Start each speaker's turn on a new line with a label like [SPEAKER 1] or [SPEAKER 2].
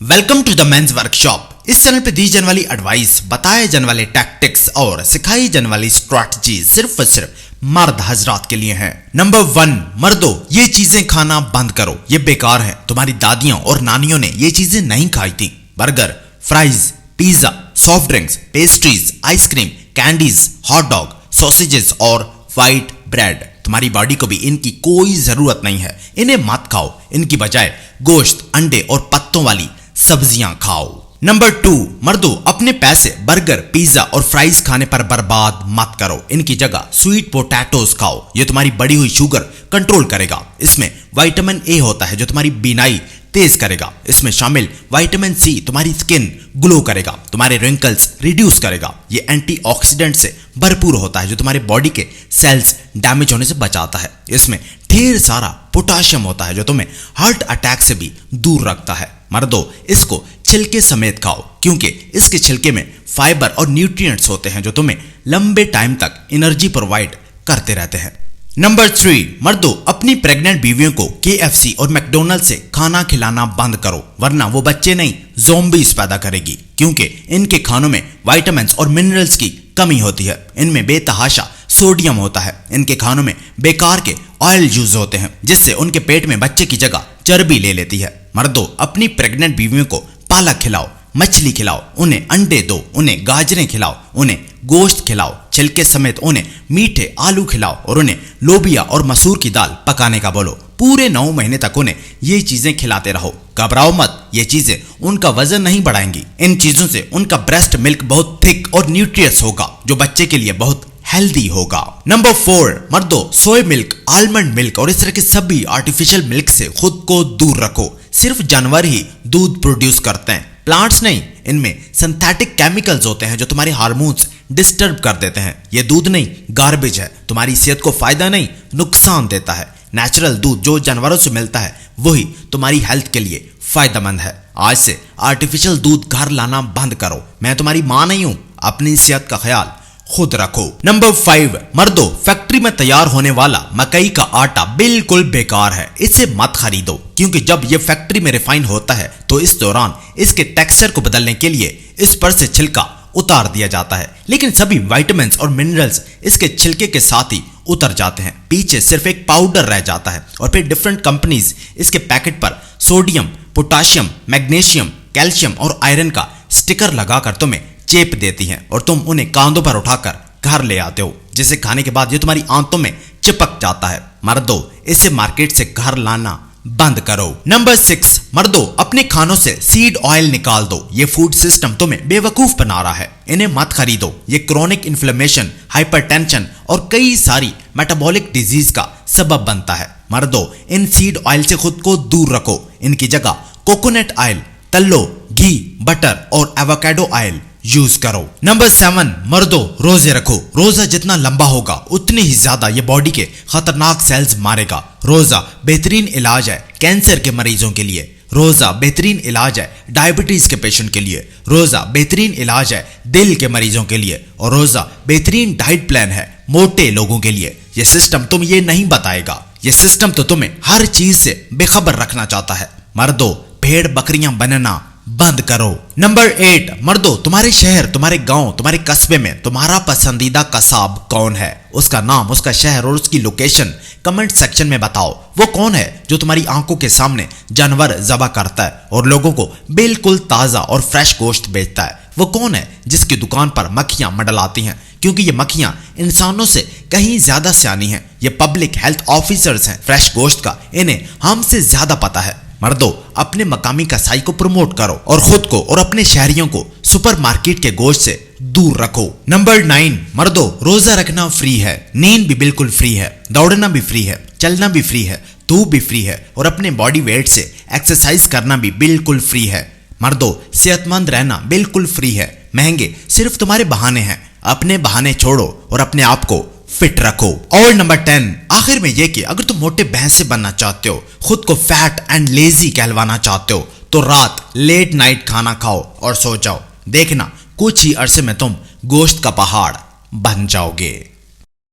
[SPEAKER 1] Welcome to the men's workshop. इस channel पे दी जाने वाली एडवाइस, बताए जाने वाले टैक्टिक्स और सिखाई जाने वाली स्ट्रैटेजी सिर्फ और सिर्फ मर्द हजरात के लिए हैं। नंबर 1, मर्दों ये चीजें खाना बंद करो, ये बेकार है। तुम्हारी दादियों और नानियों ने ये चीजें नहीं खाई थी। Burger, fries, pizza, soft drinks, pastries, ice cream, candies, hot dog, sausages और व्हाइट ब्रेड। तुम्हारी बॉडी को भी इनकी कोई जरूरत नहीं है, इन्हें मत खाओ। इनकी बजाय गोश्त, अंडे और पत्तों वाली सब्जियां खाओ। नंबर 2, मर्दों अपने पैसे बर्गर, पिज्जा और फ्राइज खाने पर बर्बाद मत करो। इनकी जगह स्वीट पोटैटोज खाओ, ये तुम्हारी बढ़ी हुई शुगर कंट्रोल करेगा। इसमें विटामिन ए होता है जो तुम्हारी बीनाई तेज करेगा। इसमें शामिल विटामिन सी तुम्हारी स्किन ग्लो करेगा, तुम्हारे रिंकल्स रिड्यूस करेगा। ये एंटीऑक्सीडेंट से भरपूर होता है जो तुम्हारे बॉडी के सेल्स डैमेज होने से बचाता है। इसमें ढेर सारा पोटाशियम होता है जो तुम्हें हार्ट अटैक से भी दूर रखता है। मर्दों इसको छिलके समेत खाओ, क्योंकि इसके छिलके में फाइबर और न्यूट्रिएंट्स होते हैं जो तुम्हें लंबे टाइम तक एनर्जी प्रोवाइड करते रहते हैं। नंबर 3, मर्दों अपनी प्रेग्नेंट बीवियों को KFC और मैकडोनल्ड से खाना खिलाना बंद करो, वरना वो बच्चे नहीं ज़ॉम्बीज पैदा करेगी। क्योंकि इनके खानों में विटामिन्स और मिनरल्स की कमी होती है। इनमें बेतहाशा सोडियम होता है। इनके खानों में बेकार के ऑयल यूज होते हैं, जिससे उनके पेट में बच्चे की जगह चर्बी ले लेती है। मर्दों अपनी प्रेग्नेंट बीवियों को पालक खिलाओ, मछली खिलाओ, उन्हें अंडे दो, उन्हें गाजरें खिलाओ, उन्हें गोश्त खिलाओ, छिलके समेत उन्हें मीठे आलू खिलाओ और उन्हें लोबिया और मसूर की दाल पकाने का बोलो। पूरे 9 महीने तक उन्हें ये चीजें खिलाते रहो। घबराओ मत, ये चीजें उनका वजन नहीं बढ़ाएंगी। इन चीजों से उनका ब्रेस्ट मिल्क बहुत थिक और न्यूट्रियस होगा, जो बच्चे के लिए बहुत हेल्दी होगा। नंबर 4, मर्दों सोया मिल्क, आलमंड मिल्क और इस तरह के सभी आर्टिफिशियल मिल्क से खुद को दूर रखो। सिर्फ जानवर ही दूध प्रोड्यूस करते हैं, प्लांट्स नहीं। इनमें सिंथेटिक केमिकल्स होते हैं जो तुम्हारे हार्मोन्स डिस्टर्ब कर देते हैं। ये दूध नहीं, गार्बेज है, तुम्हारी सेहत को फायदा नहीं नुकसान देता है। नेचुरल दूध जो जानवरों से मिलता है वही तुम्हारी हेल्थ के लिए फायदेमंद है। आज से आर्टिफिशियल दूध घर लाना बंद करो। मैं तुम्हारी मां नहीं हूं, अपनी सेहत का ख्याल खुद रखो। नंबर 5, मर्दों फैक्ट्री में तैयार होने वाला मकई का आटा बिल्कुल बेकार है, इसे मत खरीदो। क्योंकि जब यह फैक्ट्री में रिफाइन होता है तो इस दौरान इसके टेक्सचर को बदलने के लिए इस पर से छिलका उतार दिया जाता है, लेकिन सभी विटामिन्स और मिनरल्स इसके छिलके के साथ ही उतर जाते हैं। पीछे सिर्फ एक पाउडर रह जाता है और फिर डिफरेंट कंपनीज इसके पैकेट पर सोडियम, पोटाशियम, मैग्नीशियम, कैल्शियम और आयरन का स्टिकर लगाकर तुम्हें चेप देती हैं और तुम उन्हें कांधों पर उठाकर घर ले आते हो, जिसे खाने के बाद ये तुम्हारी आंतों में चिपक जाता है। मर्दों इसे मार्केट से घर लाना बंद करो। नंबर 6, मर्दों अपने खानों से सीड ऑयल निकाल दो। ये फूड सिस्टम तुम्हें बेवकूफ बना रहा है, इन्हें मत खरीदो। ये क्रोनिक इन्फ्लेमेशन, हाइपरटेंशन और कई सारी मेटाबॉलिक डिजीज का सबब बनता है। मर्दों इन सीड ऑयल से खुद को दूर रखो। इनकी जगह कोकोनट ऑयल, तल्लो, घी, बटर और एवोकाडो ऑयल यूज करो। नंबर 7, मर्दों रोजे रखो। रोजा जितना लंबा होगा उतनी ही ज्यादा ये बॉडी के खतरनाक सेल्स मारेगा। रोजा बेहतरीन इलाज है कैंसर के मरीजों के लिए। रोजा बेहतरीन इलाज है डायबिटीज के पेशेंट के लिए। रोजा बेहतरीन इलाज है दिल के मरीजों के लिए। और रोजा बेहतरीन डाइट प्लान है मोटे लोगों के लिए। ये सिस्टम तुम ये नहीं बताएगा, ये सिस्टम तो तुम्हें हर चीज से बेखबर रखना चाहता है। मर्दों भेड़ बकरियां बनना बंद करो। नंबर 8, मर्दों तुम्हारे शहर, तुम्हारे गांव, तुम्हारे कस्बे में तुम्हारा पसंदीदा कसाब कौन है? उसका नाम, उसका शहर और उसकी लोकेशन कमेंट सेक्शन में बताओ। वो कौन है जो तुम्हारी आंखों के सामने जानवर ज़बह करता है और लोगों को बिल्कुल ताज़ा और फ्रेश गोश्त बेचता है? वो कौन है जिसकी दुकान पर मक्खियां मंडलाती हैं? क्योंकि ये मक्खियां इंसानों से कहीं ज्यादा सियानी हैं। ये पब्लिक हेल्थ ऑफिसर्स हैं। फ्रेश गोश्त का इन्हें हमसे ज्यादा पता है। मर्दों अपने मकामी कसाई को प्रमोट करो और खुद को और अपने शहरियों को सुपरमार्केट के गोश्त से दूर रखो। नंबर 9, मर्दों रोजा रखना फ्री है, नींद भी बिल्कुल फ्री है, दौड़ना भी फ्री है, चलना भी फ्री है, धूप भी फ्री है और अपने बॉडी वेट से एक्सरसाइज करना भी बिल्कुल फ्री है। मर्दों सेहतमंद रहना बिल्कुल फ्री है। महंगे सिर्फ तुम्हारे बहाने हैं। अपने बहाने छोड़ो और अपने आप को फिट रखो। और नंबर 10, आखिर में यह कि अगर तुम मोटे भैंसे बनना चाहते हो, खुद को फैट एंड लेजी कहलवाना चाहते हो, तो रात लेट नाइट खाना खाओ और सो जाओ। देखना कुछ ही अरसे में तुम गोश्त का पहाड़ बन जाओगे।